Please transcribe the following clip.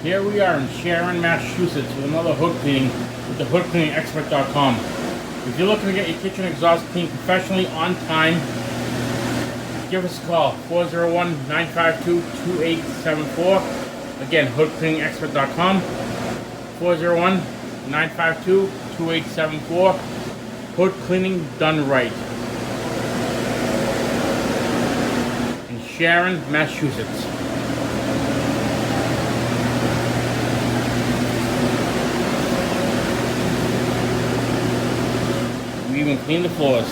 Here we are in Sharon, Massachusetts with another hood cleaning with the hoodcleaningexpert.com. If you're looking to get your kitchen exhaust cleaned professionally on time, give us a call, 401-952-2874. Again, hoodcleaningexpert.com, 401-952-2874. Hood cleaning done right. In Sharon, Massachusetts. We even clean the floors.